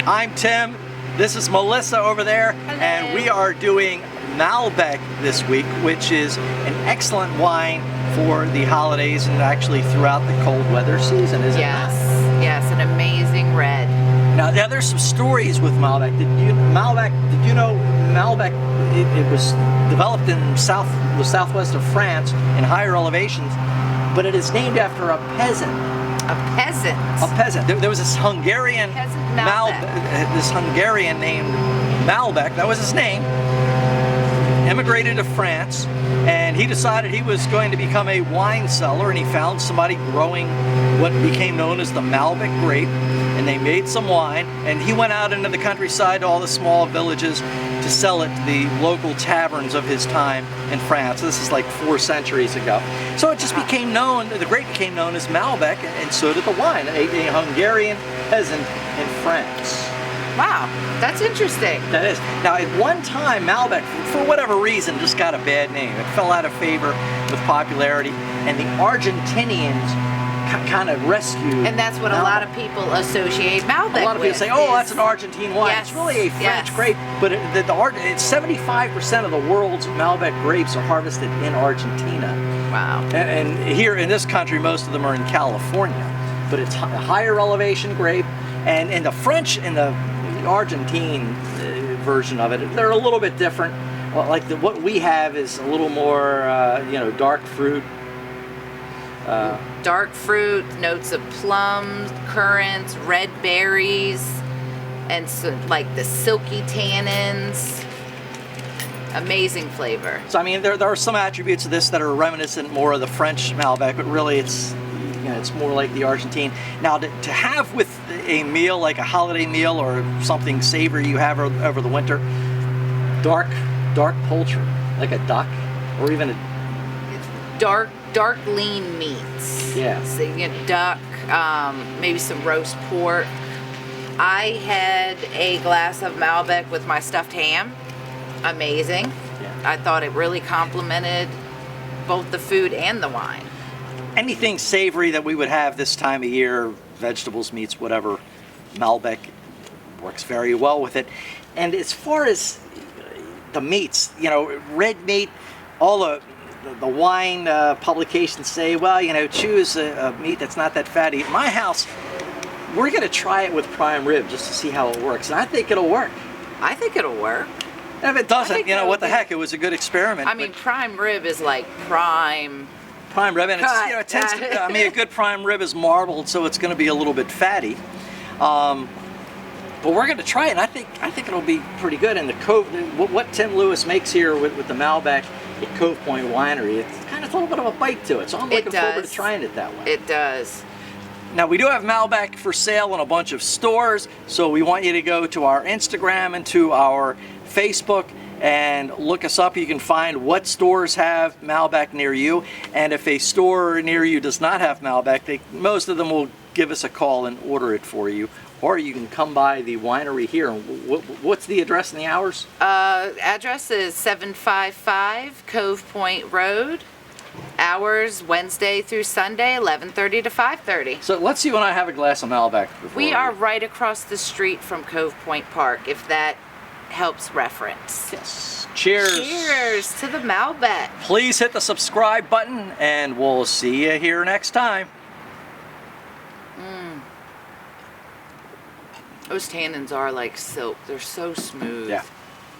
I'm Tim. This is Melissa over there. Hello. And we are doing Malbec this week, which is an excellent wine for the holidays and actually throughout the cold weather season, isn't it? Yes, an amazing red. Now, there's some stories with Malbec. Did you know Malbec? It was developed in the southwest of France in higher elevations, but it is named after a peasant. A peasant. A peasant. There was this Hungarian Peasant Malbec. this Hungarian named Malbec. That was his name. Immigrated to France, and he decided he was going to become a wine seller, and he found somebody growing what became known as the Malbec grape, and they made some wine, and he went out into the countryside to all the small villages to sell it to the local taverns of his time in France. This is like 4 centuries ago. So it just became known, the grape became known as Malbec, and so did the wine, a Hungarian peasant in France. Wow, that's interesting. That is. Now, at one time, Malbec, for whatever reason, just got a bad name. It fell out of favor with popularity, and the Argentinians kind of rescued And that's what Malbec. a lot of people associate Malbec with. A lot of people say, oh, that's an Argentine wine. Yes, It's really a French yes. grape, but it's 75% of the world's Malbec grapes are harvested in Argentina. Wow. And here in this country, most of them are in California. But it's a higher elevation grape, and the French and the Argentine version of it, they're a little bit different. Well, like what we have is a little more, dark fruit. Dark fruit, notes of plums, currants, red berries, and so, like the silky tannins. Amazing flavor. So I mean, there are some attributes of this that are reminiscent more of the French Malbec, but really it's more like the Argentine. Now, to have with a meal, like a holiday meal or something savory you have over the winter, dark poultry, like a duck, or even a Dark lean meats. Yeah. So you get duck, maybe some roast pork. I had a glass of Malbec with my stuffed ham. Amazing. Yeah. I thought it really complemented both the food and the wine. anything savory that we would have this time of year, vegetables, meats, whatever, Malbec works very well with it. And as far as the meats, red meat, all the wine publications say, well, choose a meat that's not that fatty. At my house, we're going to try it with prime rib just to see how it works. And I think it'll work. I think it'll work. And if it doesn't, what the heck? It was a good experiment. I mean, prime rib is like prime rib, and it's, it tends to, a good prime rib is marbled, so it's going to be a little bit fatty. But we're going to try it, and I think it'll be pretty good. And the Cove, what Tim Lewis makes here with the Malbec at Cove Point Winery, it's kind of a little bit of a bite to it. So I'm looking forward to trying it that way. It does. Now, we do have Malbec for sale in a bunch of stores, so we want you to go to our Instagram and to our Facebook and look us up. You can find what stores have Malbec near you, and if a store near you does not have Malbec, most of them will give us a call and order it for you. Or you can come by the winery here. What's the address and the hours? Address is 755 Cove Point Road. Hours Wednesday through Sunday, 11:30 to 5:30. So let's see when I have a glass of Malbec. We are right across the street from Cove Point Park, if that helps reference. Yes. Cheers. Cheers to the Malbec. Please hit the subscribe button, and we'll see you here next time. Those tannins are like silk. They're so smooth. Yeah.